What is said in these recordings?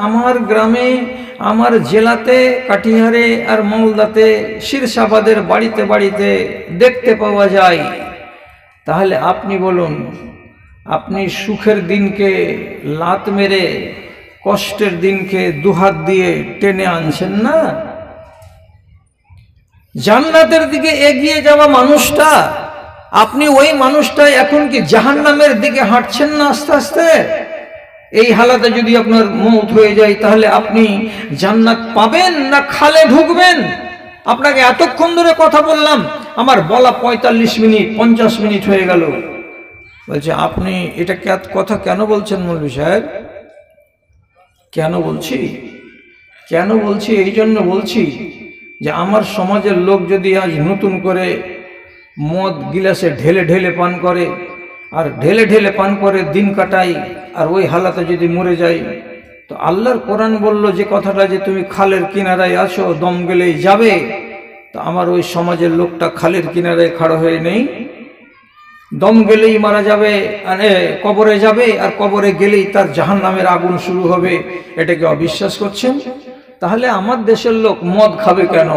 আমার গ্রামে, আমার জেলাতে, কাটিহারে আর মালদাতে শীর্ষাবাদের বাড়িতে বাড়িতে দেখতে পাওয়া যায়। তাহলে আপনি বলুন, আপনি সুখের দিনকে লাত মেরে কষ্টের দিনকে দুহাত দিয়ে টেনে আনছেন না? জান্নাতের দিকে এগিয়ে যাওয়া মানুষটা, আপনি ওই মানুষটা এখন কি জাহান্নামের দিকে হাঁটছেন না আস্তে আস্তে? এই হালাতে যদি আপনার মওত হয়ে যায়, তাহলে আপনি জান্নাত পাবেন না খালে ঢুকবেন? আপনাকে এতক্ষণ ধরে কথা বললাম, আমার বলা 45 মিনিট 50 মিনিট হয়ে গেল। বলছে আপনি এটা কথা কেন বলছেন মৌলভী সাহেব? কেন বলছি এই জন্য বলছি যে আমার সমাজের লোক যদি আজ নতুন করে মদ গিলাসে ঢেলে ঢেলে পান করে, আর ঢেলে ঢেলে পান করে দিন কাটাই, আর ওই হালাতে যদি মরে যায়, তো আল্লাহর কোরআন বলল যে কথাটা, যে তুমি খালের কিনারায় আছো, দম গেলেই যাবে। তো আমার ওই সমাজের লোকটা খালের কিনারায় খাড়া হয়ে নেই, দম গেলেই মারা যাবে, কবরে যাবে, আর কবরে গেলেই তার জাহান্নামের আগুন শুরু হবে। এটাকে অবিশ্বাস করছেন? তাহলে আমার দেশের লোক মদ খাবে কেন?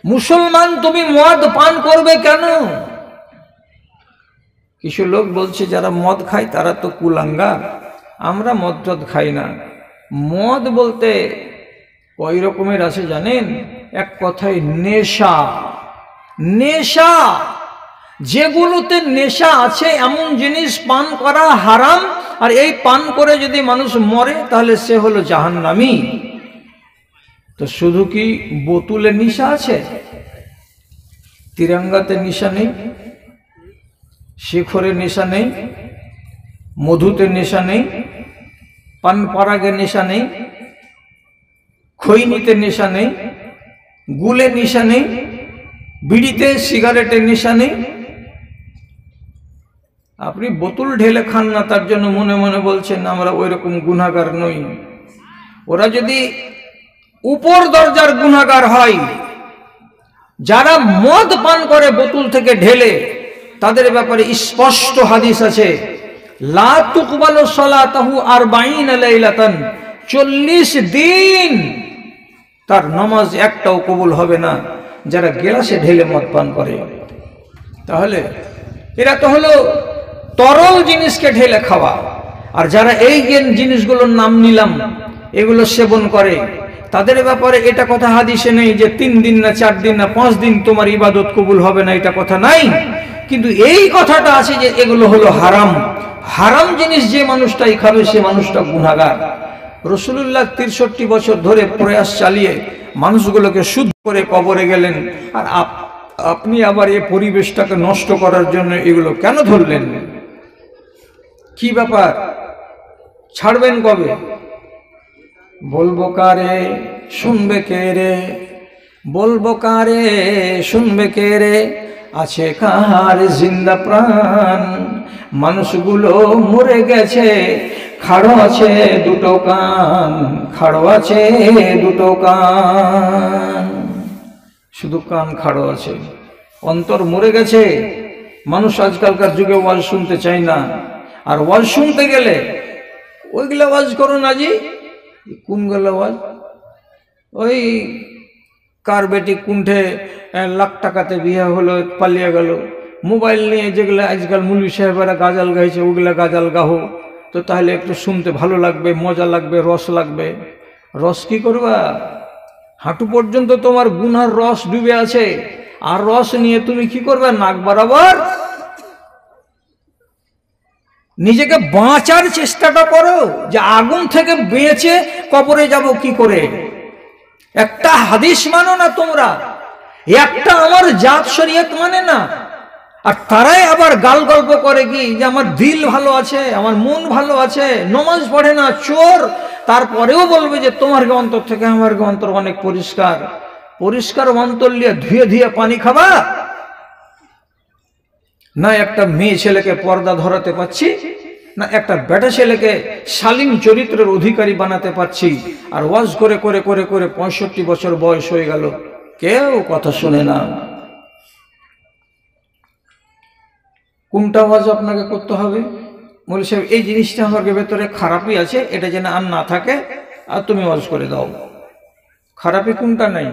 মুসলমান তুমি মদ পান করবে কেন? কিছু লোক বলছে যারা মদ খায় তারা তো কুলাঙ্গার, আমরা মদ টদ খাই না। মদ বলতে কয় রকমের আছে জানেন? এক কথায় নেশা। নেশা, যেগুলোতে নেশা আছে এমন জিনিস পান করা হারাম, আর এই পান করে যদি মানুষ মরে তাহলে সে হলো জাহান্নামী। তো শুধু কি বোতলে নেশা আছে? তিরঙ্গাতে নেশা নেই, শিখরে নেশা নেই, মধুতে নেশা নেই, পান পরাগে নেশা নেই, খৈনিতে নেশা নেই, গুলে নেশা নেই, বিড়িতে সিগারেটে নেশা নেই। আপনি বোতল ঢেলে খান না, তার জন্য মনে মনে বলছেন আমরা ওই রকম গুনাহগার নই। ওরা যদি উপর দরজার গুনাহগার হয়, যারা মদ পান করে বোতল থেকে ঢেলে, তাদের ব্যাপারে স্পষ্ট হাদিস আছে, লা তুকবালু সালাতাহু 40 লাইলাতান, 40 দিন তার নামাজ একটাও কবুল হবে না যারা গ্লাসে ঢেলে মদ পান করে। তাহলে এরা তো হলো তরল জিনিসকে ঢেলে খাওয়া। আর যারা এই জিনিসগুলোর নাম নিলাম এগুলো সেবন করে, তাদের ব্যাপারে এটা কথা হাদিসে নেই যে 3 দিন না 4 দিন না 5 দিন তোমার ইবাদত কবুল হবে না, এটা কথা নাই। কিন্তু এই কথাটা আছে যে এগুলো হলো হারাম। হারাম জিনিস যে মানুষটাই খাবে সে মানুষটা গুনাহগার। রাসূলুল্লাহ 63 বছর ধরে প্রয়াস চালিয়ে মানুষগুলোকে শুদ্ধ করে কবরে গেলেন, আর আপনি আবার এই পরিবেশটাকে নষ্ট করার জন্য এগুলো কেন ধরলেন? কি ব্যাপার? ছাড়বেন কবে? বলবো কারে শুনবে কে রে, বলবো কারে শুনবে কে রে, আছে কার জিন্দা প্রাণ, মানুষগুলো মরে গেছে, খাড়ো আছে দুটো কান, খাড়ো আছে দুটো কান। শুধু কান খাড়ো আছে, অন্তর মরে গেছে। মানুষ আজকালকার যুগে ওয়াজ শুনতে চায় না। আর ওয়াজ শুনতে গেলে ওইগুলা ওয়াজ করো না জি, কোনগুলো ওয়াজ? ওই কার বেটি কুণ্ঠে লাখ টাকাতে বিয়ে হলো, পালিয়ে গেল, মোবাইল নিয়ে যেগুলো আজকাল মৌলভী সাহেবেরা গাজাল গাইছে ওগুলা গাজাল গাহো, তো তাহলে একটু শুনতে ভালো লাগবে, মজা লাগবে, রস লাগবে। রস কি করবা? হাঁটু পর্যন্ত তোমার গুনার রস ডুবে আছে, আর রস নিয়ে তুমি কি করবে? নাক বরাবর নিজেকে বাঁচার চেষ্টাটা করো, যে আগুন থেকে বেঁচে কবরে যাব কি করে। একটা হাদিস মানো না তোমরা, একটা আমার জাত শরীয়ত মানে না। আর তারাই আবার গাল গল্প করে কি যে আমার দিল ভালো আছে, আমার মন ভালো আছে, নমাজ পড়ে না, চোর, তারপরেও বলবে যে তোমার অন্তর থেকে আমার অন্তর অনেক পরিষ্কার। পরিষ্কার অন্তর নিয়ে ধুয়ে ধুয়ে পানি খাবা না? একটা মেয়ে ছেলেকে পর্দা ধরাতে পারছি না, একটা বেটা ছেলেকে শালীন চরিত্রের অধিকারী বানাতে পারছি। আর ওয়াজ করে করে করে করে 65 বছর বয়স হয়ে গেল, কেউ কথা শুনে না। কোনটা ওয়াজ আপনাকে করতে হবে? মৌলভী সাহেব এই জিনিসটা আমার ভেতরে খারাপই আছে, এটা যেন আর না থাকে, আর তুমি ওয়াজ করে দাও। খারাপই কোনটা নাই?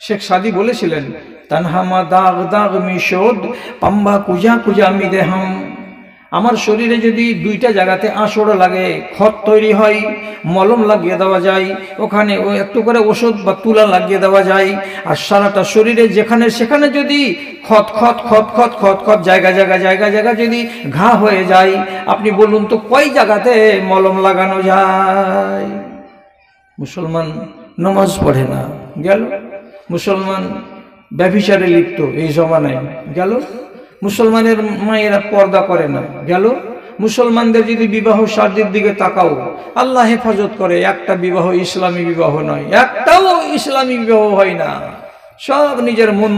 শেখ সাদি বলেছিলেন, তানহামা দাগ দাগ মিশোদ পাম্বা কুজা কুজা মি দেহাম। আমার শরীরে যদি দুইটা জায়গাতে আঁচড় লাগে, খত তৈরি হয়, মলম লাগিয়ে দেওয়া যায়, ওখানে একটু করে ওষুধ বা তুলা লাগিয়ে দেওয়া যায়, আর সারাটা শরীরে যেখানে সেখানে যদি খত খত খত খত খত খত জায়গা জায়গা জায়গা জায়গা যদি ঘা হয়ে যায়, আপনি বলুন তো কয় জায়গাতে মলম লাগানো যায়? মুসলমান নামাজ পড়ে না গেল, মুসলমান ব্যভিচারে লিপ্ত এই জমানায় গেল, মুসলমানের মায়েরা পর্দা করে না গেল। মুসলমানদের যদি বিবাহ শাদীর দিকে তাকাও, আল্লাহ হেফাজত করে, একটা বিবাহ ইসলামী বিবাহ নয়, একটাও ইসলামী বিবাহ হয় না, সব নিজের মন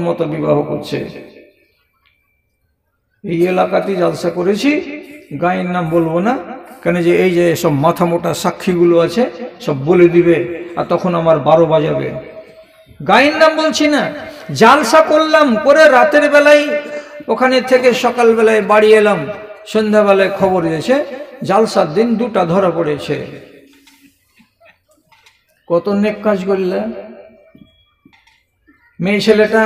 মতো বিবাহ করছে। এই এলাকাতে জলসা করেছি, গায়ের নাম বলবো না, কেন যে এই যে সব মাথা মোটা সাক্ষীগুলো আছে সব বলে দিবে, আর তখন আমার 12 বাজাবে। গায়ের নাম বলছি না, জালসা করলাম, করে রাতের বেলায় ওখানে থেকে সকালবেলায় বাড়ি এলাম, সন্ধ্যাবেলায় খবর দিয়েছে জালসার দিন 2টা ধরা পড়েছে। কত নেক কাজ করলে। মেয়ে ছেলেটা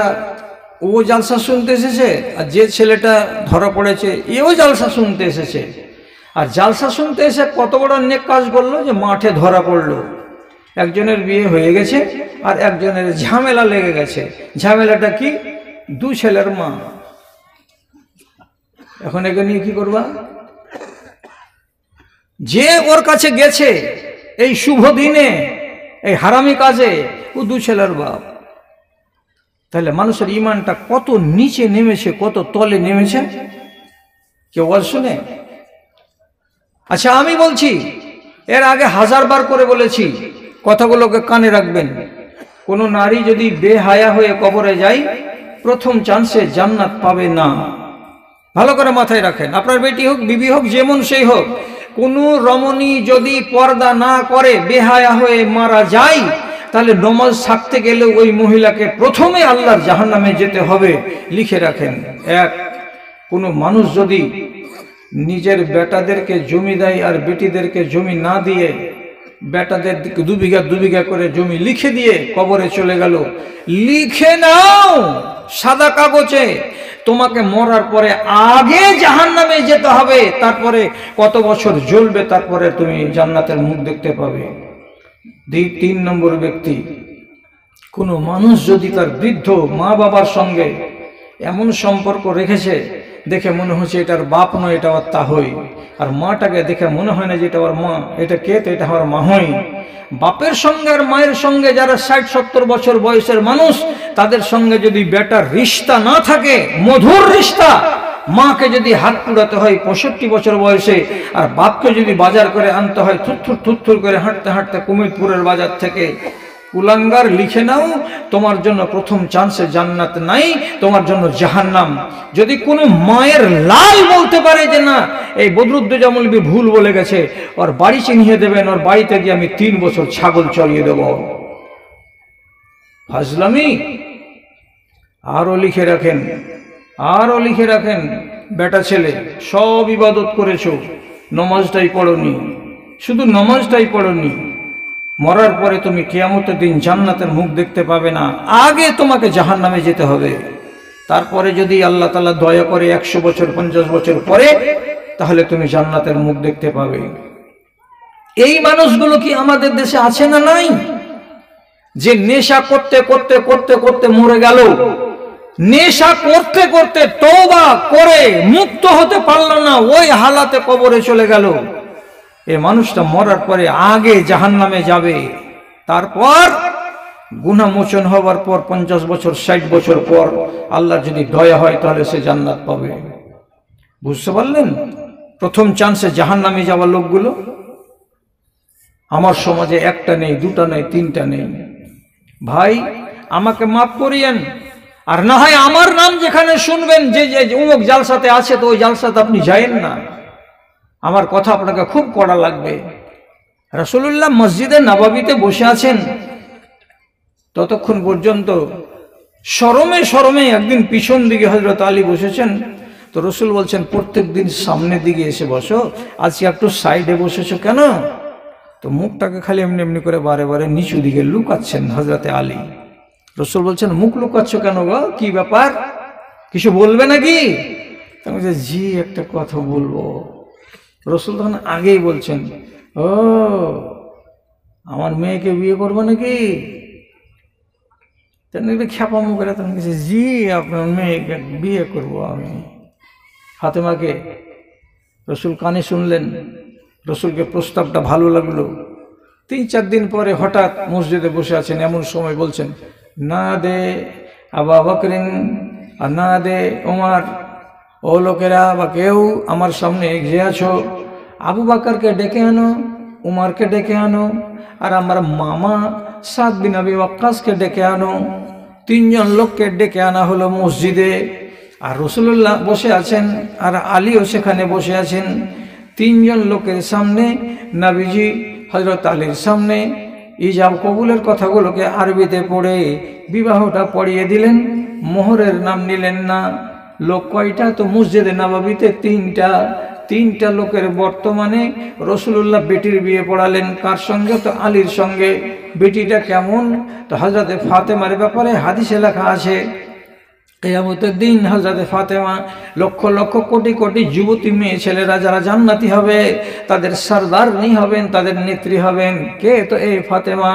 ও জালসা শুনতে এসেছে, আর যে ছেলেটা ধরা পড়েছে এও জালসা শুনতে এসেছে, আর জালসা শুনতে এসে কত বড় নেক কাজ করলো যে মাঠে ধরা পড়লো। একজনের বিয়ে হয়ে গেছে আর একজনের ঝামেলা লেগে গেছে। ঝামেলাটা কি? 2 ছেলের মা। এখন একে নিয়ে কি করবা? যে ওর কাছে গেছে এই শুভ দিনে, এই হারামি কাজে, ও 2 ছেলের বাপ। তাহলে মানুষের ইমানটা কত নিচে নেমেছে, কত তলে নেমেছে, কেউ আর শুনে? আচ্ছা আমি বলছি, এর আগে 1000 বার করে বলেছি, কথাগুলোকে কানে রাখবেন। কোন নারী যদি বেহায়া হয়ে কবরে যায়, প্রথম চান্সে জান্নাত পাবে না। ভালো করে মাথায় রাখেন, আপনার বেটি হোক, বিবি হোক, যেমন সেই হোক, কোন রমণী যদি পর্দা না করে বেহায়া হয়ে মারা যায়, তাহলে নমাজ থাকতে গেলে ওই মহিলাকে প্রথমে আল্লাহর জাহান্নামে যেতে হবে। লিখে রাখেন। 1, কোন মানুষ যদি নিজের বেটাদেরকে জমি দেয় আর বেটিদেরকে জমি না দিয়ে, বেটাদের 2 বিঘা করে জমি লিখে দিয়ে কবরে চলে গেল, লিখে নাও সাদা কাগজে, তোমাকে মরার পরে আগে জাহান্নামে যেতে হবে, তারপরে কত বছর জ্বলবে, তারপরে তুমি জান্নাতের মুখ দেখতে পাবে। 3 নম্বর ব্যক্তি, কোনো মানুষ যদি তার বৃদ্ধ মা বাবার সঙ্গে এমন সম্পর্ক রেখেছে, দেখে মনে হচ্ছে এটার বাপ নয়, এটা ওর তাহই, আর মাটাকে দেখে মনে হয় না যে এটা ওর মা, এটা কে? তো এটা আমার মা হই। বাপের সঙ্গে আর মায়ের সঙ্গে যারা 60-70 বছর বয়সের মানুষ, তাদের সঙ্গে যদি বেটার রিশতা না থাকে, মধুর রিশতা, মাকে যদি হাত পুড়াতে হয় 65 বছর বয়সে, আর বাপকে যদি বাজার করে আনতে হয় থুর করে হাঁটতে হাঁটতে কুমিরপুরের বাজার থেকে, কুলাঙ্গার লিখে নাও, তোমার জন্য প্রথম চান্সে জান্নাত নাই, তোমার জন্য জাহান্নাম। যদি কোনো মায়ের লাল বলতে পারে যে না এই বদরুদ্দোজা মৌলভী ভুল বলে গেছে, ওর বাড়ি চিনিয়ে দেবেন, ওর বাড়িতে গিয়ে আমি 3 বছর ছাগল চড়িয়ে দেব। ফাজলামি। আরো লিখে রাখেন, বেটা ছেলে সব ইবাদত করেছো, নমাজটাই পড়নি, শুধু নমাজটাই পড়নি, মরার পরে তুমি কিয়ামতের দিন জান্নাতের মুখ দেখতে পাবে না, আগে তোমাকে জাহান্নামে যেতে হবে। তারপরে যদি আল্লাহ তাআলা দয়া করে 100 বছর 50 বছর পরে, তাহলে তুমি জান্নাতের মুখ দেখতে পাবে। এই মানুষগুলো কি আমাদের দেশে আছে না নাই? যে নেশা করতে করতে করতে করতে মরে গেল, নেশা করতে করতে তওবা করে মুক্ত হতে পারল না, ওই হালাতে কবরে চলে গেল। এই মানুষটা মরার পরে আগে জাহান্নামে যাবে, তারপর গুনাহ মোচন হওয়ার পর 50 বছর 60 বছর পর আল্লাহ যদি দয়া হয় তাহলে সে জান্নাত পাবে। বুঝতে পারলেন? প্রথম চান্সে জাহান্নামে যাওয়া লোকগুলো আমার সমাজে 1টা নেই, 2টা নেই, 3টা নেই। ভাই আমাকে মাফ করিয়েন, আর না হয় আমার নাম যেখানে শুনবেন যে অমুক জালসাতে আছে, তো ওই জালসাতে আপনি যায়েন না। আমার কথা আপনাকে খুব কড়া লাগবে। রাসূলুল্লাহ মসজিদে নববীতে বসে আছেন, ততক্ষণ পর্যন্ত শরমে একদিন পিছন দিকে হযরত আলী বসেছেন, তো তো রসুল বলছেন প্রত্যেক দিন সামনের দিকে এসে বসো, আজকে একটু সাইডে বসেছো কেন? তো মুখটাকে খালি এমনি এমনি করে বারে বারে নিচু দিকে লুকাচ্ছেন হযরতে আলী। রসুল বলছেন মুখ লুকাচ্ছ কেন গো, কি ব্যাপার, কিছু বলবে নাকি? বলছে জি একটা কথা বলবো। রসুল তখন আগেই বলছেন, ও আমার মেয়েকে বিয়ে করবো নাকি? খ্যাপা মুখেরা তখন বলছে জি আপনার মেয়েকে বিয়ে করবো আমি, ফাতেমাকে। রসুল কানে শুনলেন, রসুলকে প্রস্তাবটা ভালো লাগলো। 3-4 দিন পরে হঠাৎ মসজিদে বসে আছেন, এমন সময় বলছেন না দে আবু বকরিন আর না দে ওমর, ও লোকেরা বা কেউ আমার সামনে এগিয়ে আছো, আবু বকরকে ডেকে আনো, উমরকে ডেকে আনো, আর আমার মামা সাদ বিন আবি ওয়াক্কাসকে ডেকে আনো। 3 জন লোককে ডেকে আনা হলো মসজিদে। আর রাসূলুল্লাহ বসে আছেন আর আলীও সেখানে বসে আছেন। 3 জন লোকের সামনে নবীজি হযরত আলীর সামনে ইজাব কবুলের কথাগুলোকে আরবিতে পড়ে বিবাহটা পড়িয়ে দিলেন, মোহরের নাম নিলেন না। লোক কয়টা? তো মসজিদে নববীতে 3টা লোকের বর্তমানে রাসূলুল্লাহ বেটির বিয়ে পড়ালেন। কার সঙ্গে? তো আলীর সঙ্গে। বেটিটা কেমন? তো হযরতে ফাতেমার ব্যাপারে হাদিসে লেখা আছে, কিয়ামতের দিন হযরতে ফাতেমা লক্ষ লক্ষ কোটি কোটি যুবতী মেয়ে ছেলেরা যারা জান্নাতি হবে তাদের সরদারনি হবেন, তাদের নেত্রী হবেন। কে? তো এই ফাতেমা।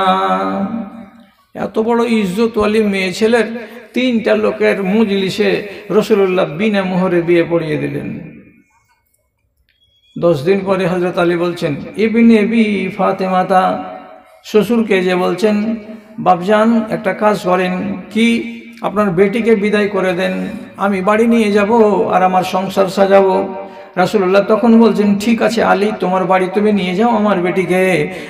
এত বড় ইজ্জতওয়ালি মেয়ে ছেলের 3টা লোকের মজলিসে রাসূলুল্লাহ বিনা মোহরে বিয়ে পড়িয়ে দিলেন। 10 দিন পরে হযরত আলী বলছেন ইবনে বি ফাতেমাতা, শ্বশুরকে যে বলছেন বাপজান একটা কাজ করেন, কি আপনার বেটিকে বিদায় করে দেন, আমি বাড়ি নিয়ে যাব আর আমার সংসার সাজাবো। রাসূলুল্লাহ তখন বলছেন ঠিক আছে আলী, তোমার বাড়ি তুমি নিয়ে যাও আমার বেটিকে।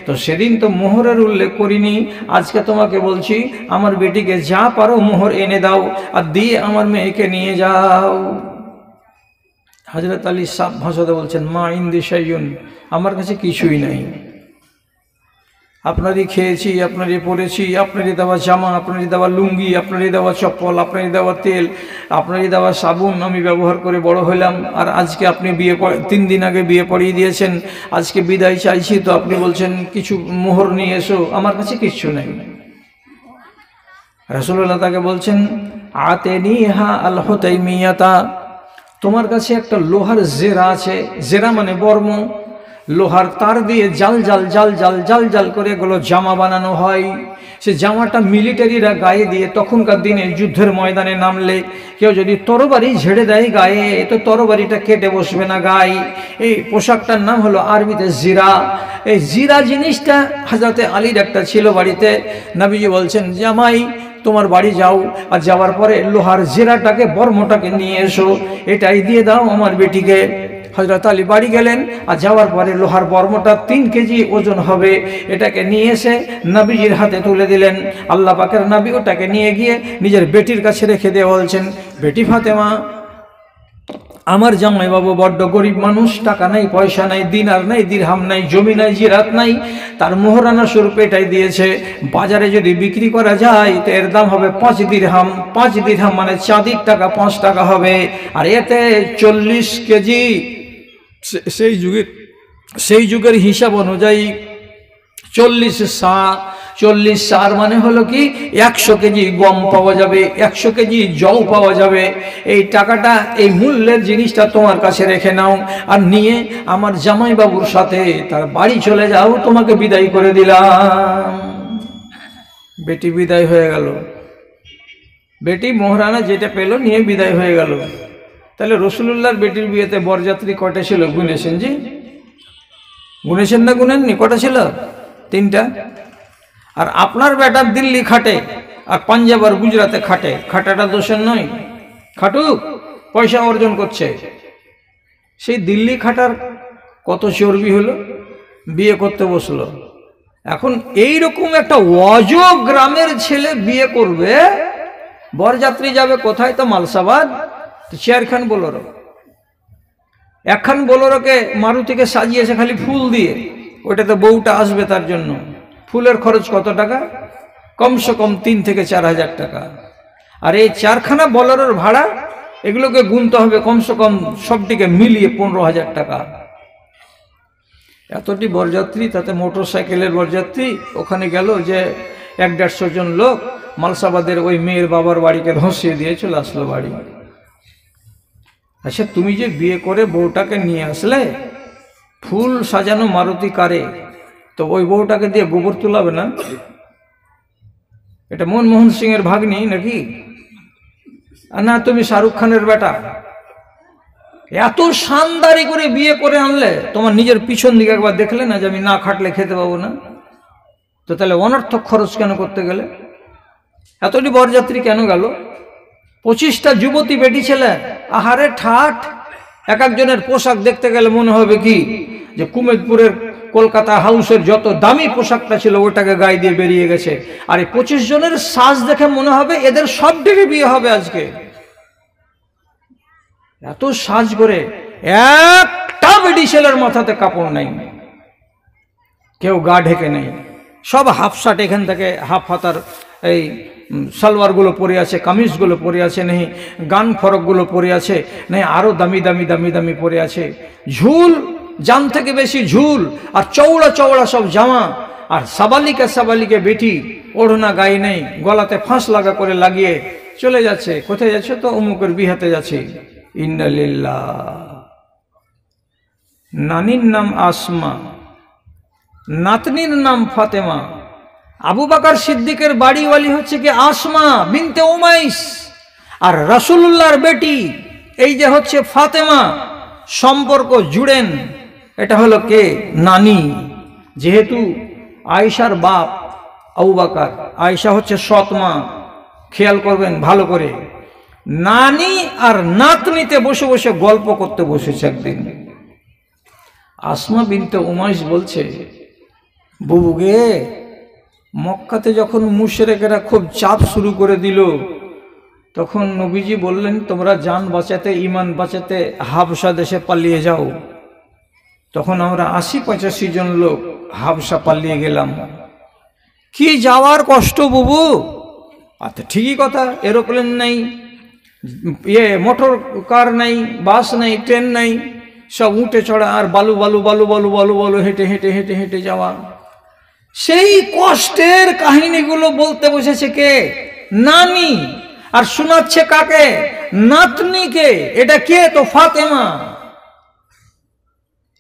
তো সেদিন তো মোহরের উল্লেখ করিনি, আজকে তোমাকে বলছি আমার বেটিকে যা পারো মোহর এনে দাও আর দিয়ে আমার মেয়েকে নিয়ে যাও। হযরত আলী সাফ ভাষাতে বলছেন মা ইনদি শাইউন, আমার কাছে কিছুই নাই, আপনারই খেয়েছি, আপনারই পরেছি, আপনারই দেওয়া জামা, আপনারই দেওয়া লুঙ্গি, আপনারই দেওয়া চপ্পল, আপনারই দেওয়া তেল, আপনারই দেওয়া সাবুন আমি ব্যবহার করে বড় হলাম। আর আজকে আপনি 3 দিন আগে বিয়ে পড়িয়ে দিয়েছেন, আজকে বিদায় চাইছি, তো আপনি বলছেন কিছু মোহর নিয়ে এসো, আমার কাছে কিচ্ছু নেই। রাসূলুল্লাহ তাকে বলছেন আতেনিহা আল হুতাইমিয়াতা, তোমার কাছে একটা লোহার জেরা আছে, জেরা মানে বর্ম, লোহার তার দিয়ে জাল জাল জাল জাল জাল জাল করে এগুলো জামা বানানো হয়। সে জামাটা মিলিটারিরা গায়ে দিয়ে, তখনকার দিনে যুদ্ধের ময়দানে নামলে কেউ যদি তরবারি ঝেড়ে দেয় গায়ে, তো তরবারিটা কেটে বসবে না গায়ে। এই পোশাকটার নাম হলো আরবিতে জিরা। এই জিরা জিনিসটা হযরতে আলীর একটা ছিল বাড়িতে। নবীজি বলছেন জামাই তোমার বাড়ি যাও, আর যাওয়ার পরে লোহার জিরাটাকে বর্মটাকে নিয়ে এসো, এটাই দিয়ে দাও আমার বেটিকে। হযরত আলী বাড়ি গেলেন, আর যাওয়ার পরে লোহার বর্মটা 3 কেজি ওজন হবে, এটাকে নিয়ে এসে নবীজির হাতে তুলে দিলেন। আল্লাহ পাকের নবী ওটাকে নিয়ে গিয়ে নিজের বেটির কাছে রেখে দিয়ে বলছেন বেটি ফাতেমা, আমার জামাই বাবু বড্ড গরিব মানুষ, টাকা নাই, পয়সা নাই, দিনার নাই, দিরহাম নাই, জমি নাই, জিরাত নাই, তার মোহরানা স্বরূপ এটাই দিয়েছে। বাজারে যদি বিক্রি করা যায় তো এর দাম হবে 5 দিরহাম। 5 দিরহাম মানে চাঁদির টাকা 5 টাকা হবে। আর এতে 40 কেজি, সেই যুগের হিসাব অনুযায়ী 40 সা, 40 সার মানে হলো কি 100 কেজি গম পাওয়া যাবে, 100 কেজি জল পাওয়া যাবে। এই টাকাটা, এই মূল্যের জিনিসটা তোমার কাছে রেখে নাও, আর নিয়ে আমার জামাই বাবুর সাথে তার বাড়ি চলে যাও, তোমাকে বিদায় করে দিলাম। বেটি বিদায় হয়ে গেল, বেটি মোহরানা যেটা পেল নিয়ে বিদায় হয়ে গেল। তাহলে রাসূলুল্লাহর বেটির বিয়েতে বরযাত্রী কয়টা ছিল গুনেছেন? জি গুনেছেন না গুনেননি? কটা ছিল? 3টা। আর আপনার বেটা দিল্লি খাটে আর পাঞ্জাব আর গুজরাতে খাটে, খাটাটা দোষের নয়, খাটুক, পয়সা অর্জন করছে। সেই দিল্লি খাটার কত চর্বি হলো, বিয়ে করতে বসলো। এখন এই রকম একটা অজ গ্রামের ছেলে বিয়ে করবে, বরযাত্রী যাবে কোথায়? তো মালসাবাদ। 4খান বোলেরো, 1খান বোলেরোকে মারুতিকে সাজিয়েছে খালি ফুল দিয়ে, ওইটাতে বউটা আসবে, তার জন্য ফুলের খরচ কত টাকা? কমসে কম 3 থেকে 4 হাজার টাকা। আর এই 4খানা বোলেরোর ভাড়া এগুলোকে গুনতে হবে কমসে কম সবটিকে মিলিয়ে 15,000 টাকা। এতটি বরযাত্রী, তাতে মোটর সাইকেলের বরযাত্রী। ওখানে গেল যে 100-150 জন লোক মালসাবাদের ওই মেয়ের বাবার বাড়িকে ধসিয়ে দিয়ে চলে আসলো বাড়ি। আচ্ছা, তুমি যে বিয়ে করে বউটাকে নিয়ে আসলে ফুল সাজানো মারুতি কারে, তো ওই বউটাকে দিয়ে গোবর তুলাবে না? এটা মনমোহন সিং এর ভাগ্নি নাকি? না তুমি শাহরুখ খানের বেটা? এত শানদারি করে বিয়ে করে আনলে, তোমার নিজের পিছন দিকে একবার দেখলে না যে আমি না খাটলে খেতে পাবো না? তো তাহলে অনর্থক খরচ কেন করতে গেলে? এতটি বরযাত্রী কেন গেল? 25টা যুবতী বেটি ছেলে, আহারে ঠাট। এক একজনের পোশাক দেখতে গেলে মনে হবে কি যে কুমেদপুরের কলকাতা হাউসের যত দামি পোশাকটা ছিল ওটাকে গায়ে দিয়ে বেরিয়ে গেছে। আর এই 25 জনের সাজ দেখে মনে হবে এদের সব দিকে বিয়ে হবে আজকে। এত সাজ করে একটা বেটি ছেলের মাথাতে কাপড় নাই, কেউ গা ঢেকে নেই, সব হাফ শার্ট, এখান থেকে হাফ হাতার এই সালোয়ারগুলো পরে আছে, কামিজগুলো পরে আছে, নেই গান ফরকগুলো পরে আছে, নেই আরো দামি দামি দামি দামি পরে আছে, ঝুল জান থেকে বেশি ঝুল, আর চওড়া চওড়া সব জামা। আর সাবালিকে বেটি ওড়না গায়ে নেই, গলাতে ফাঁস লাগা করে লাগিয়ে চলে যাচ্ছে। কোথায় যাচ্ছে? তো অমুকের বিহাতে যাচ্ছে। ইন্না লিল্লাহ। নানির নাম আসমা, নাতনির নাম ফাতেমা। আবু বকর সিদ্দিকের বাড়িওয়ালি হচ্ছে কি আসমা বিনতে উমাইস, আর রাসূলুল্লাহর বেটি এই যে হচ্ছে ফাতেমা। সম্পর্ক জুড়েন, এটা হলো কে? নানি। যেহেতু আয়েশার বাপ আবু বকর, আয়েশা হচ্ছে সৎ মা, খেয়াল করবেন ভালো করে। নানি আর নাতনিতে বসে বসে গল্প করতে বসেছে একদিন। আসমা বিনতে উমাইস বলছে, বুবু গে, মক্কাতে যখন মুশরিকেরা খুব চাপ শুরু করে দিল, তখন নবীজি বললেন তোমরা জান বাঁচাতে, ইমান বাঁচাতে হাবশা দেশে পালিয়ে যাও। তখন আমরা 80-85 জন লোক হাবশা পালিয়ে গেলাম। কি যাওয়ার কষ্ট বুবু! আচ্ছা ঠিকই কথা, এরোপ্লেন নাই, মোটর কার নাই, বাস নাই, ট্রেন নাই, সব উঠে চড়া আর বালু বালু বালু বালু বালু বালু হেঁটে হেঁটে হেঁটে হেঁটে যাওয়া। সেই কষ্টের কাহিনীগুলো বলতে বসেছে কে? নানি। আর শোনাচ্ছে কাকে? নাতনিকে। এটা কে? তো ফাতেমা।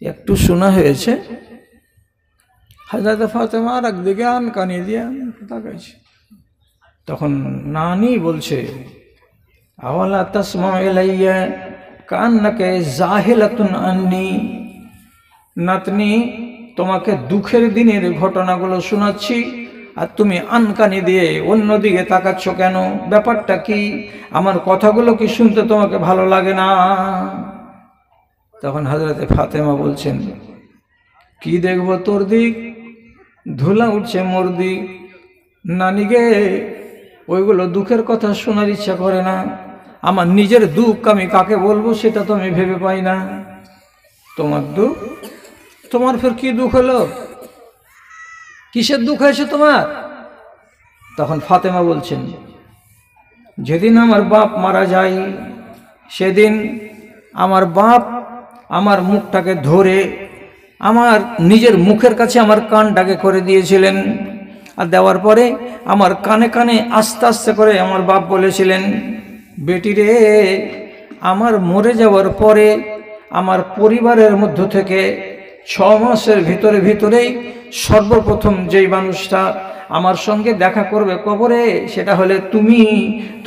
একটু শোনা হয়েছে, হযরত ফাতেমা আর একদিকে আনকানি দিয়ে তাকাইছে। তখন নানি বলছে, আওয়ালা তাসমা ইলাইয়া কান্নাকা জাহিলাতুন আন্নি। নাতনি, তোমাকে দুঃখের দিনের ঘটনাগুলো শোনাচ্ছি আর তুমি আনকানি দিয়ে অন্যদিকে তাকাচ্ছ কেন? ব্যাপারটা কি? আমার কথাগুলো কি শুনতে তোমাকে ভালো লাগে না? তখন হযরতে ফাতেমা বলছেন, কি দেখবো তোর দিক, ধুলা উঠছে মোর দিক। নানি গে, ওইগুলো দুঃখের কথা শোনার ইচ্ছা করে না। আমার নিজের দুঃখ আমি কাকে বলবো সেটা তো আমি ভেবে পাই না। তোমার দুঃখ? তোমার ফের কি দুঃখ হলো? কিসের দুঃখ হয়েছে তোমার? তখন ফাতেমা বলছেন, যেদিন আমার বাপ মারা যায় সেদিন আমার বাপ আমার মুখটাকে ধরে আমার নিজের মুখের কাছে আমার কানটাকে করে দিয়েছিলেন। আর দেওয়ার পরে আমার কানে কানে আস্তে আস্তে করে আমার বাপ বলেছিলেন, বেটি রে, আমার মরে যাওয়ার পরে আমার পরিবারের মধ্য থেকে 6 মাসের ভিতরেই সর্বপ্রথম যেই মানুষটা আমার সঙ্গে দেখা করবে কবরে, সেটা হলে তুমি।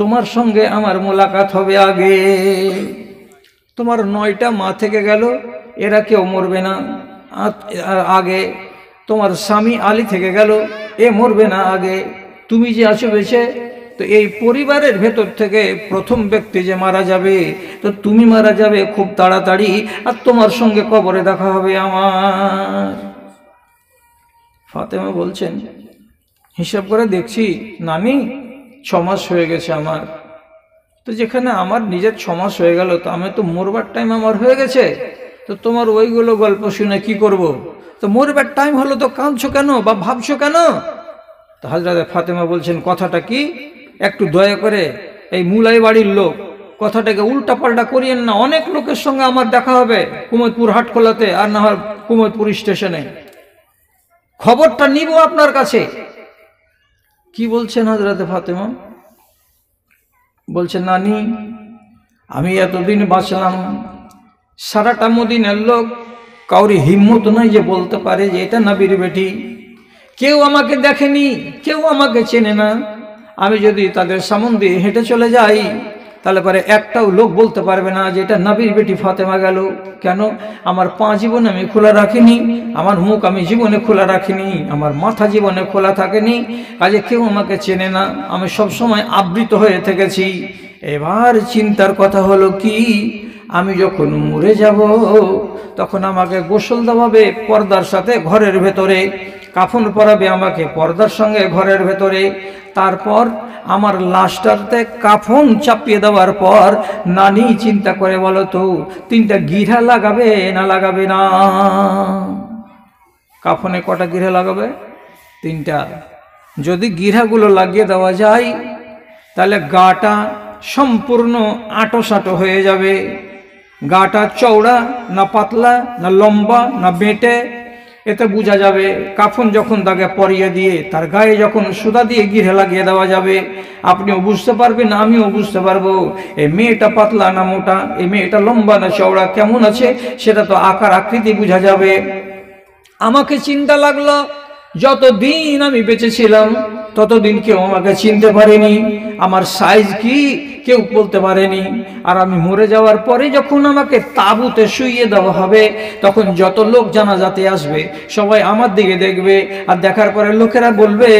তোমার সঙ্গে আমার মোলাকাত হবে আগে। তোমার 9টা মা থেকে গেল, এরা কেউ মরবে না আগে। তোমার স্বামী আলী থেকে গেল, এ মরবে না আগে। তুমি যে আছো বেঁচে, তো এই পরিবারের ভেতর থেকে প্রথম ব্যক্তি যে মারা যাবে, তো তুমি মারা যাবে খুব তাড়াতাড়ি, আর তোমার সঙ্গে কবরে দেখা হবে আমার। ফাতেমা বলছেন, হিসাব করে দেখছি নানি 6 মাস হয়ে গেছে আমার। তো যেখানে আমার নিজের 6 মাস হয়ে গেল, তো আমি তো মরবার টাইম আমার হয়ে গেছে, তো তোমার ওইগুলো গল্প শুনে কি করব? তো মরবার টাইম হলো, তো কাঁদছো কেন বা ভাবছো কেন? তো হযরত ফাতেমা বলছেন, কথাটা কি? একটু দয়া করে এই মুলাই বাড়ির লোক কথাটাকে উল্টা পাল্টা করিয়েন না। অনেক লোকের সঙ্গে আমার দেখা হবে কুমোদপুর হাটখোলাতে, আর না হয় কুমোদপুর স্টেশনে। খবরটা নিব আপনার কাছে। কি বলছেন হযরতে ফাতেমা? বলছে, নানি আমি এতদিন বাঁচলাম, সারাটা মদিনার লোক কাউরি হিম্মত নাই যে বলতে পারে যে এটা নবীর বেটি। কেউ আমাকে দেখেনি, কেউ আমাকে চেনে না। আমি যদি তাদের সামন দিয়ে হেঁটে চলে যাই তাহলে পরে একটাও লোক বলতে পারবে না যে এটা নবীর বেটি ফাতেমা গেল। কেন? আমার পা জীবনে আমি খোলা রাখিনি, আমার মুখ আমি জীবনে খোলা রাখিনি, আমার মাথা জীবনে খোলা থাকেনি, কাজে কেউ আমাকে চেনে না, আমি সব সময় আবৃত হয়ে থেকেছি। এবার চিন্তার কথা হলো কি, আমি যখন মরে যাব তখন আমাকে গোসল দেওয়াবে পর্দার সাথে ঘরের ভেতরে, কাফন পরাবে আমাকে পর্দার সঙ্গে ঘরের ভেতরে, তারপর আমার লাশটাতে কাফন চাপিয়ে দেওয়ার পর নানি চিন্তা করে বলো তো 3টা গিরা লাগাবে না লাগাবে না? কাফনে কটা গিরা লাগাবে? 3টা। যদি গিরাগুলো লাগিয়ে দেওয়া যায় তাহলে গাটা সম্পূর্ণ আঁটো হয়ে যাবে। গাটা চওড়া না পাতলা না লম্বা না বেঁটে এতে বোঝা যাবে। কাফন যখন তাকে পরিয়ে দিয়ে তার গায়ে যখন সুতা দিয়ে গিরে লাগিয়ে দেওয়া যাবে, আপনিও বুঝতে পারবেন, আমিও বুঝতে পারবো এই মেয়েটা পাতলা না মোটা, এই মেয়েটা লম্বা না চওড়া, কেমন আছে সেটা তো আকার আকৃতি বোঝা যাবে। আমাকে চিন্তা লাগলো, যতদিন আমি বেঁচে ছিলাম ততদিন কেউ আমাকে চিনতে পারেনি, আমার সাইজ কি কেউ বলতে পারেনি। আর আমি মরে যাওয়ার পরে যখন আমাকে তাঁবুতে শুইয়ে দেওয়া হবে তখন যত লোক জানাজাতে আসবে সবাই আমার দিকে দেখবে, আর দেখার পরে লোকেরা বলবে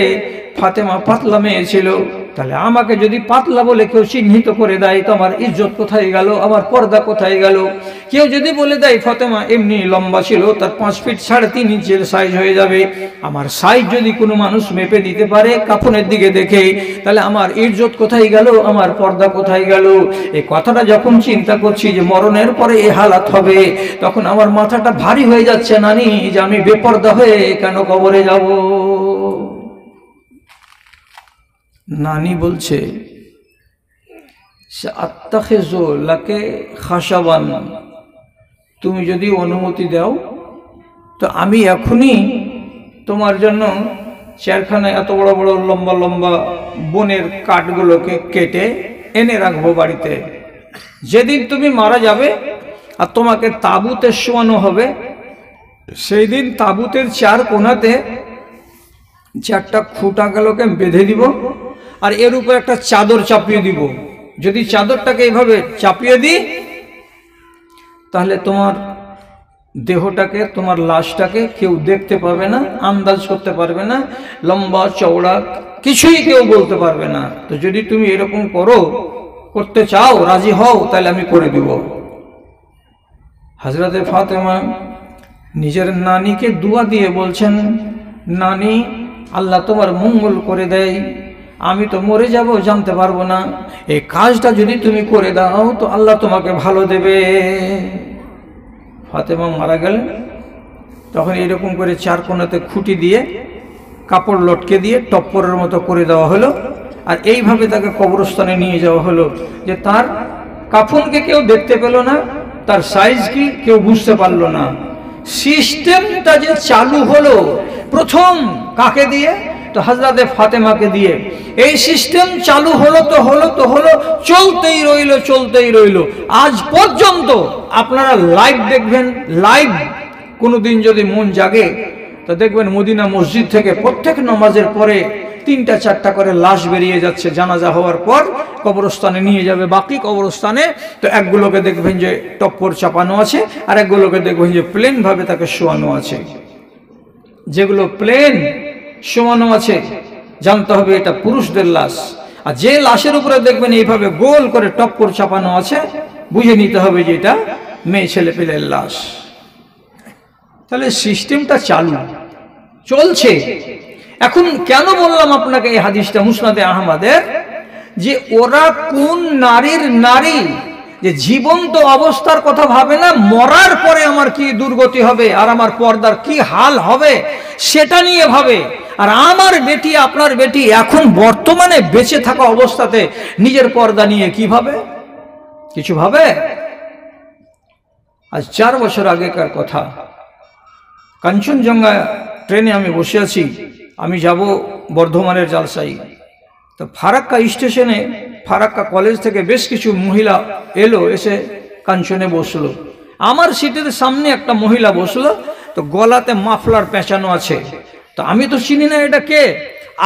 ফাতেমা পাতলা মেয়ে ছিল। তাহলে আমাকে যদি পাতলা বলে কেউ চিহ্নিত করে দেয় তো আমার ইজ্জত কোথায় গেল, আমার পর্দা কোথায় গেল? কেউ যদি বলে দেয় ফাতেমা এমনি লম্বা ছিল, তার 5 ফিট 3.5 ইঞ্চের সাইজ হয়ে যাবে, আমার সাইজ যদি কোনো মানুষ মেপে দিতে পারে কাফনের দিকে দেখে, তাহলে আমার ইজ্জত কোথায় গেল, আমার পর্দা কোথায় গেল? এই কথাটা যখন চিন্তা করছি যে মরণের পরে এই হালাত হবে, তখন আমার মাথাটা ভারী হয়ে যাচ্ছে নানি, যে আমি বেপর্দা হয়ে কেন কবরে যাব? নানি বলছে, তুমি যদি অনুমতি দাও তো আমি এখনই তোমার জন্য 4খানা এত বড় বড় লম্বা লম্বা বনের কাঠগুলোকে কেটে এনে রাখবো বাড়িতে। যেদিন তুমি মারা যাবে আর তোমাকে তাঁবুতে শোয়ানো হবে, সেই দিন তাঁবুতের 4 কোণাতে 4টা খুঁটাগুলোকে বেঁধে দিব, আর এর উপর একটা চাদর চাপিয়ে দিব। যদি চাদরটাকে এইভাবে চাপিয়ে দিই তাহলে তোমার দেহটাকে, তোমার লাশটাকে কেউ দেখতে পাবে না, আন্দাজ করতে পারবে না, লম্বা চওড়া কিছুই কেউ বলতে পারবে না। তো যদি তুমি এরকম করতে চাও, রাজি হও, তাহলে আমি করে দিব। হযরতে ফাতেমা নিজের নানিকে দুয়া দিয়ে বলছেন, নানি আল্লাহ তোমার মঙ্গল করে দেয়, আমি তো মরে যাব জানতে পারবো না, এই কাজটা যদি তুমি করে দাও তো আল্লাহ তোমাকে ভালো দেবে। ফাতেমা মারা গেলেন, তখন এরকম করে 4 কোণাতে খুঁটি দিয়ে কাপড় লটকে দিয়ে টপ্পরের মতো করে দেওয়া হলো, আর এইভাবে তাকে কবরস্থানে নিয়ে যাওয়া হলো, যে তার কাফনকে কেউ দেখতে পেল না, তার সাইজ কি কেউ বুঝতে পারলো না। সিস্টেমটা যে চালু হলো প্রথম কাকে দিয়ে? তো হযরতে ফাতেমাকে দিয়ে। এই সিস্টেম চালু হলো তো হলো, চলতেই রইল আজ পর্যন্ত। আপনারা লাইভ দেখবেন, লাইভ কোনোদিন যদি মন জাগে তো দেখবেন মদিনা মসজিদ থেকে প্রত্যেক নামাজের পরে 3টা-4টা করে লাশ বেরিয়ে যাচ্ছে, জানাজা হওয়ার পর কবরস্থানে নিয়ে যাবে বাকি কবরস্থানে। তো একগুলোকে দেখবেন যে টপ্পর চাপানো আছে, আর একগুলোকে দেখবেন যে প্লেন ভাবে তাকে শোয়ানো আছে। যেগুলো প্লেন শোয়ানো আছে জানতে হবে এটা পুরুষদের লাশ, আর যে লাশের উপরে দেখবেন এইভাবে গোল করে টপ্পর চাপানো আছে বুঝে নিতে হবে যে এটা মেয়ে ছেলে পেলের লাশ। তাহলে সিস্টেমটা চালু চলছে। এখন কেন বললাম আপনাকে এই হাদিসটা মুসনাদে আহমদের, যে ওরা কোন নারীর নারী যে জীবন্ত অবস্থার কথা ভাবে না, মরার পরে আমার কি দুর্গতি হবে আর আমার পর্দার কি হাল হবে সেটা নিয়ে ভাবে। আর আমার বেটি, আপনার বেটি এখন বর্তমানে বেঁচে থাকা অবস্থাতে নিজের পর্দা নিয়ে কি ভাবে? কিছু ভাবে? আজ 4 বছর আগেকার কথা, কাঞ্চনজঙ্ঘা ট্রেনে আমি বসে আছি, আমি যাব বর্ধমানের জালসাই। তো ফারাক্কা স্টেশনে, ফারাক্কা কলেজ থেকে বেশ কিছু মহিলা এলো, এসে কাঞ্চনে বসলো। আমার সিটের সামনে একটা মহিলা বসলো, তো গলাতে মাফলার পেঁচানো আছে। তো আমি তো চিনি না এটা কে।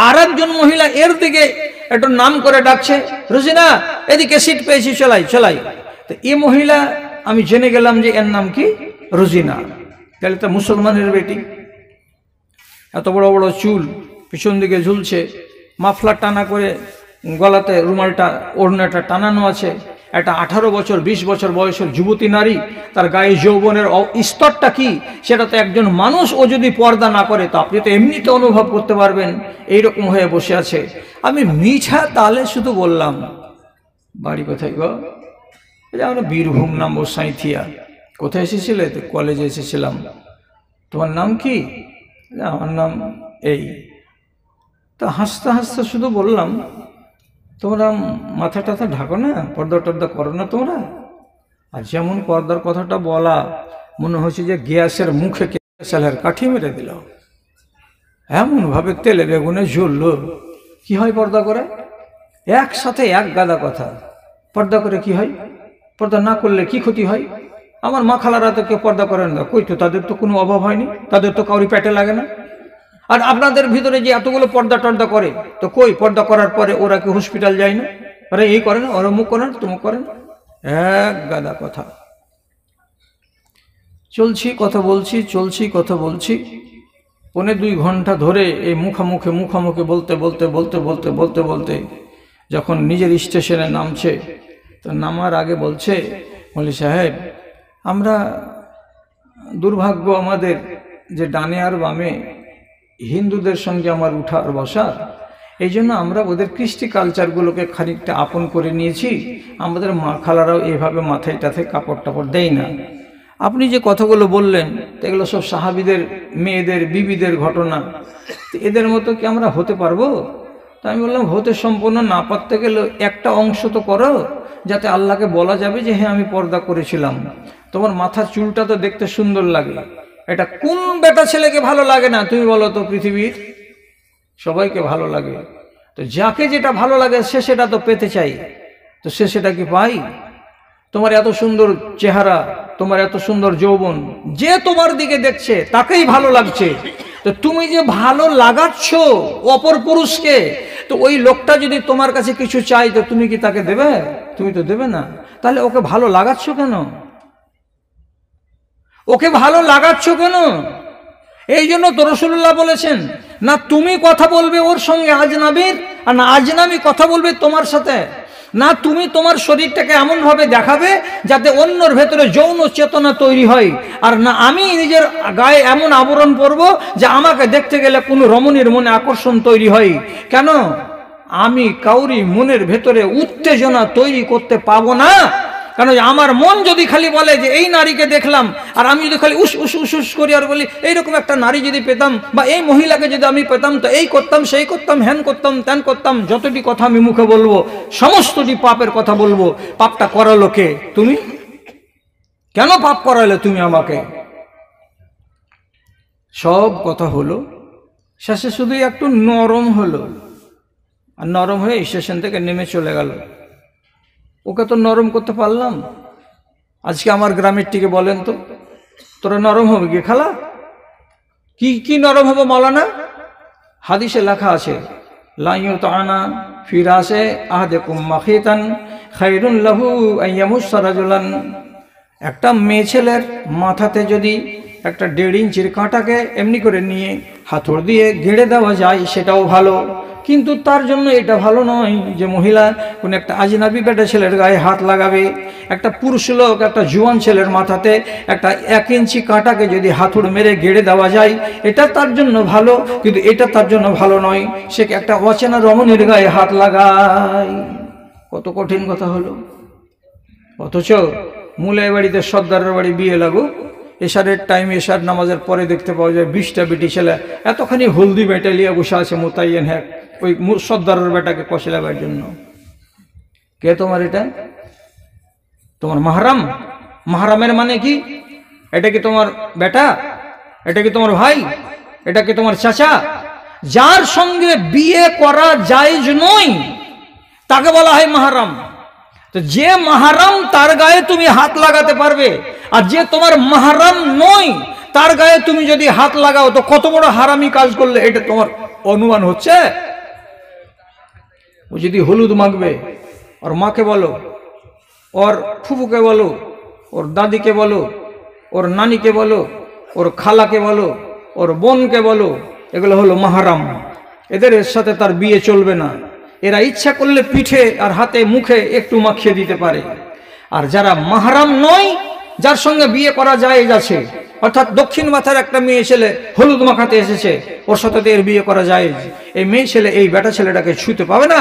আর একজন মহিলা এর দিকে একটু নাম করে ডাকছে, রোজিনা এদিকে সিট পেয়েছি, চলাই চলাই। তো এই মহিলা আমি জেনে গেলাম যে এর নাম কি, রোজিনা। তাহলে তো মুসলমানের বেটি, এত বড় বড় চুল পিছন দিকে ঝুলছে, মাফলার টানা করে গলাতে রুমালটা ওড়নাটা টানানো আছে। একটা 18 বছর 20 বছর বয়সের যুবতী নারী, তার গায়ে যৌবনের স্তরটা কি সেটা তো একজন মানুষ ও যদি পর্দা না করে তো আপনি তো এমনিতে অনুভব করতে পারবেন। এইরকম হয়ে বসে আছে। আমি মিঠা তালে শুধু বললাম, বাড়ি কোথায় গো? আমরা বীরভূম নামবো, সাঁইথিয়া। কোথায় এসেছিলে? তো কলেজে এসেছিলাম। তোমার নাম কি? আমার নাম এই। তো হাসতে হাসতে শুধু বললাম, তোমরা মাথা টাথা ঢাকো না, পর্দা টর্দা করো না তোমরা? আর যেমন পর্দার কথাটা বলা, মনে হচ্ছে যে গ্যাসের মুখে গ্যাসের কাঠি মেরে দিল, এমন ভাবে তেলে বেগুনে জ্বললো। কি হয় পর্দা করে? একসাথে এক গাদা কথা। পর্দা করে কি হয়? পর্দা না করলে কি ক্ষতি হয়? আমার মা খালারা তো কেউ পর্দা করেন না, কই তো, তাদের তো কোনো অভাব হয়নি, তাদের তো কাউরি পেটে লাগে না। আর আপনাদের ভিতরে যে এতগুলো পর্দা টর্দা করে, তো কই পর্দা করার পরে ওরা কি হসপিটাল যায় না? ওরা এই করে না, ওরা মুখ করেন, তুমুক করেন, এক গাদা কথা। চলছি কথা বলছি, চলছি কথা বলছি, 1.5-2 ঘন্টা ধরে এই মুখামুখি বলতে বলতে বলতে বলতে বলতে বলতে যখন নিজের স্টেশনে নামছে, তো নামার আগে বলছে, মৌলী সাহেব, আমরা দুর্ভাগ্য আমাদের যে ডানে আর বামে হিন্দুদের সঙ্গে আমার উঠা আর বসা, এই জন্য আমরা ওদের কৃষ্টি কালচারগুলোকে খানিকটা আপন করে নিয়েছি। আমাদের মা খালারাও এইভাবে মাথায় টাথায় কাপড় টাপড় দেয় না। আপনি যে কথাগুলো বললেন এগুলো সব সাহাবীদের মেয়েদের বিবিদের ঘটনা, এদের মতো কি আমরা হতে পারবো? তো আমি বললাম, হতে সম্পূর্ণ না পারতে গেলে একটা অংশ তো করো, যাতে আল্লাহকে বলা যাবে যে হ্যাঁ আমি পর্দা করেছিলাম। তোমার মাথার চুলটা তো দেখতে সুন্দর লাগে, এটা কোন বেটা ছেলেকে ভালো লাগে না তুমি বলো তো? পৃথিবীর সবাইকে ভালো লাগে। তো যাকে যেটা ভালো লাগে সে সেটা তো পেতে চাই, তো সে সেটা কি পাই? তোমার এত সুন্দর চেহারা, তোমার এত সুন্দর যৌবন, যে তোমার দিকে দেখছে তাকেই ভালো লাগছে। তো তুমি যে ভালো লাগাচ্ছ অপর পুরুষকে, তো ওই লোকটা যদি তোমার কাছে কিছু চাই তো তুমি কি তাকে দেবে? তুমি তো দেবে না। তাহলে ওকে ভালো লাগাচ্ছ কেন? ওকে ভালো লাগাচ্ছ কেন? এই জন্য তো রাসূলুল্লাহ বলেছেন, না তুমি কথা বলবে ওর সঙ্গে আজনাবির, আর না আজনাবি কথা বলবে তোমার সাথে। না তুমি তোমার শরীরটাকে এমন ভাবে দেখাবে যাতে অন্যর ভেতরে যৌন চেতনা তৈরি হয়, আর না আমি নিজের গায়ে এমন আবরণ পরব যে আমাকে দেখতে গেলে কোনো রমণীর মনে আকর্ষণ তৈরি হয়। কেন? আমি কাউরি মনের ভেতরে উত্তেজনা তৈরি করতে পাবো না। কারণ আমার মন যদি খালি বলে যে এই নারীকে দেখলাম, আর আমি যদি খালি উস উস উস উস করি আর বলি এইরকম একটা নারী যদি পেতাম, বা এই মহিলাকে যদি আমি পেতাম, তো এই করতাম, সেই করতাম, হ্যান করতাম, ত্যান করতাম, যতটি কথা আমি মুখে বলবো সমস্তটি পাপের কথা বলবো। পাপটা করালো কে? তুমি। কেন পাপ করালে তুমি আমাকে? সব কথা হলো, শেষে শুধু একটু নরম হলো, আর নরম হয়ে স্টেশন থেকে নেমে চলে গেল। ওকে তো নরম করতে পারলাম। আজকে আমার গ্রামের টিকে বলেন তো, তোরা নরম হবে কি খালা? কি কি নরম হবে মাওলানা? হাদিসে লেখা আছে, লা ইউতানা ফিরাসে আহাদিকুম মাখিতান খায়রুন লাহু আন ইয়ামুসসা রাজুলান। একটা মেয়ে ছেলের মাথাতে যদি একটা 1.5 ইঞ্চির কাঁটাকে এমনি করে নিয়ে হাতুড় দিয়ে গেড়ে দেওয়া যায় সেটাও ভালো, কিন্তু তার জন্য এটা ভালো নয় যে মহিলা কোন একটা আজনাবি বেটা ছেলের গায়ে হাত লাগাবে। একটা পুরুষ লোক একটা জুয়ান ছেলের মাথাতে একটা 1 ইঞ্চি কাঁটাকে যদি হাতুড় মেরে গেড়ে দেওয়া যায় এটা তার জন্য ভালো, কিন্তু এটা তার জন্য ভালো নয়। সে একটা অচেনা রমণীর গায়ে হাত লাগায়। কত কঠিন কথা হলো। অথচ মুলাই বাড়িতে সর্দারের বাড়ি বিয়ে লাগুক, এশারের টাইম, এশার নামাজের পরে দেখতে পাওয়া যায় 20টা বেটি ছেলে এতখানি হলদি বেটালিয়া বসে আছে মোতায়েন, হ্যাঁ ওই সর্দারের বেটাকে কষে লাগার জন্য। কে তোমার এটা? তোমার মাহরাম। মাহরামের মানে কি? এটা কি তোমার বেটা? এটা কি তোমার ভাই? এটা কি তোমার চাচা? যার সঙ্গে বিয়ে করা জায়েজ নয় তাকে বলা হয় মাহরাম। তো যে মাহরাম তার গায়ে তুমি হাত লাগাতে পারবে, আর যে তোমার মাহরাম নয় তার গায়ে তুমি যদি হাত লাগাও তো কত বড় হারামি কাজ করলে এটা তোমার অনুমান হচ্ছে। ও যদি হলুদ মাখবে, ওর মাকে বলো, ওর ফুফুকে বলো, ওর দাদিকে বলো, ওর নানিকে বলো, ওর খালাকে বলো, ওর বোনকে বলো, এগুলো হলো মাহরাম। এদের সাথে তার বিয়ে চলবে না। এরা ইচ্ছা করলে পিঠে আর হাতে মুখে একটু মাখিয়ে দিতে পারে। আর যারা মাহরাম নয়, যার সঙ্গে বিয়ে করা জায়েজ আছে, অর্থাৎ দক্ষিণ মাথার একটা মেয়ে ছেলে হলুদ মাখাতে এসেছে, ওর সাথে এর বিয়ে করা জায়েজ। এই মেয়ে ছেলে এই বেটা ছেলেটাকে ছুঁতে পাবে না।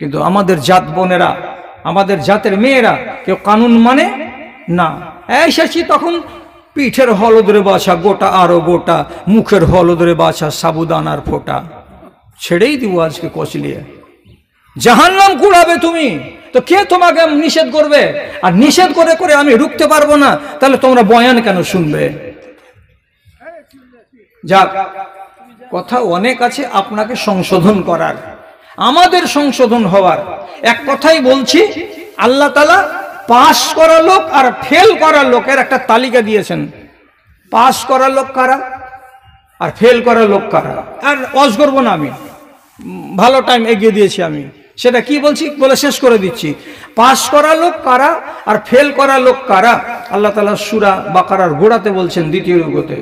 কিন্তু আমাদের জাত বোনেরা, আমাদের জাতের মেয়েরা কেউ কানুন মানে না। এসেছি তখন পিঠের হলদরে বাছা গোটা আরো গোটা, মুখের হলদরে বাছা সাবুদানার ফোঁটা, ছেড়েই দিব আজকে কচলিয়ে, জাহান্নাম কুড়াবে তুমি। তো কে তোমাকে নিষেধ করবে? আর নিষেধ করে করে আমি রুখতে পারবো না, তাহলে তোমরা বয়ান কেন শুনবে? যাক, কথা অনেক আছে আপনাকে সংশোধন করার, আমাদের সংশোধন হওয়ার। এক কথাই বলছি, আল্লাহ তাআলা পাস করা লোক আর ফেল করা লোকের একটা তালিকা দিয়েছেন। পাস করা লোক কারা আর ফেল করা লোক কারা। আর ওয়াজ করব না, আমি ভালো টাইম এগিয়ে দিয়েছি, আমি সেটা কি বলছি বলে শেষ করে দিচ্ছি। পাস করা লোক কারা আর ফেল করা লোক কারা, আল্লাহ তাআলা সূরা বাকারার গোড়াতে বলছেন, দ্বিতীয় রুকুতে,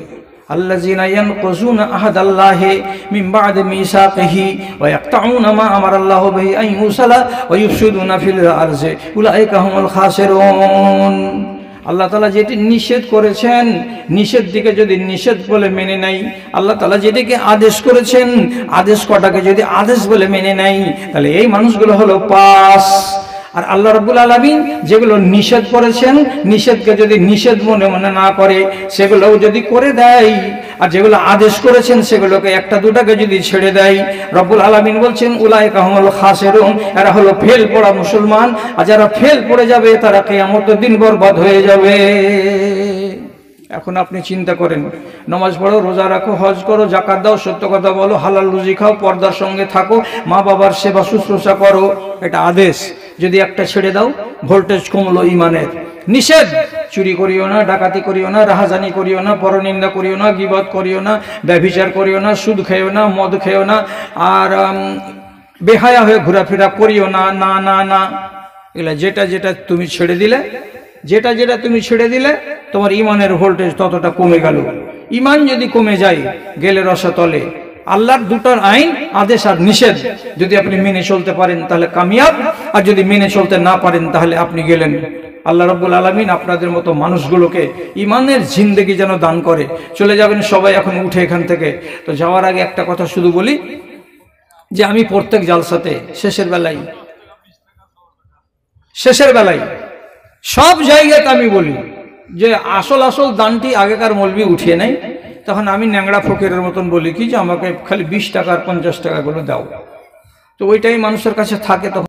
আল্লাযীনা ইয়ানকুযুনা আহাদাল্লাহি মিন বা'দি মিসাকিহি ওয়া ইয়াকতাউনা মা আমারাল্লাহু বিহি আন ইউসালা ওয়া ইফসিদুনা ফিল আরজি উলাইকা হুমুল খাসিরুন। আল্লাহ তাআলা যেটি নিষেধ করেছেন, নিষেধ দিকে যদি নিষেধ বলে মেনে নেই, আল্লাহ তাআলা যেটিকে আদেশ করেছেন, আদেশ কটাকে যদি আদেশ বলে মেনে নেই, তাহলে এই মানুষগুলো হলো পাস। আর আল্লাহ রাব্বুল আলামিন যেগুলো নিষেধ করেছেন, নিষেধকে যদি নিষেধ মনে মনে না করে, সেগুলোও যদি করে দেয়, আর যেগুলো আদেশ করেছেন সেগুলোকে একটা দুটাকে যদি ছেড়ে দেয়, রব্বুল আলামিন বলছেন উলাইকা হুমুল খাসিরুন, এরা হলো ফেল পড়া মুসলমান। আর যারা ফেল পড়ে যাবে তারা কিয়ামতের দিন বরবাদ হয়ে যাবে। এখন আপনি চিন্তা করেন, নামাজ পড়ো, রোজা রাখো, হজ করো, যাকাত দাও, সত্য কথা বলো, হালাল রুজি খাও, পর্দার সঙ্গে থাকো, মা বাবার সেবা শুশ্রূষা করো, এটা আদেশ। যদি একটা ছেড়ে দাও, ভোল্টেজ কমলো ইমানের। নিষেধ, চুরি করিও না, ডাকাতি করিও না, রাহাজানি করিও না, পরনিন্দা করিও না, গীবত করিও না, ব্যভিচার করিও না, সুদ খেও না, মদ খেও না, আর বেহায়া হয়ে ঘোরাফেরা করিও না, না না না। এগুলা যেটা যেটা তুমি ছেড়ে দিলে, যেটা যেটা তুমি ছেড়ে দিলে, তোমার ইমানের ভোল্টেজ ততটা কমে গেল। ইমান যদি কমে যায়, গেলে রসাতলে। আল্লাহর দুটোর আইন, আদেশ আর নিষেধ যদি আপনি মেনে চলতে পারেন তাহলে কামিয়াব, আর যদি মেনে চলতে না পারেন তাহলে আপনি গেলেন। আল্লাহ রাব্বুল আলামিন আপনাদের মতো মানুষগুলোকে ইমানের জিন্দেগি যেন দান করে। চলে যাবেন সবাই এখন উঠে এখান থেকে। তো যাওয়ার আগে একটা কথা শুধু বলি, যে আমি প্রত্যেক জালসাতে শেষের বেলায় সব জায়গাতে আমি বলি যে আসল আসল দানটি আগেকার মৌলবি উঠিয়ে নেয়। তখন আমি ন্যাংড়া ফকিরের মতন বলি কি, যে আমাকে খালি 20 টাকা আর 50 টাকা করে দাও। তো ওইটাই মানুষের কাছে থাকে। তখন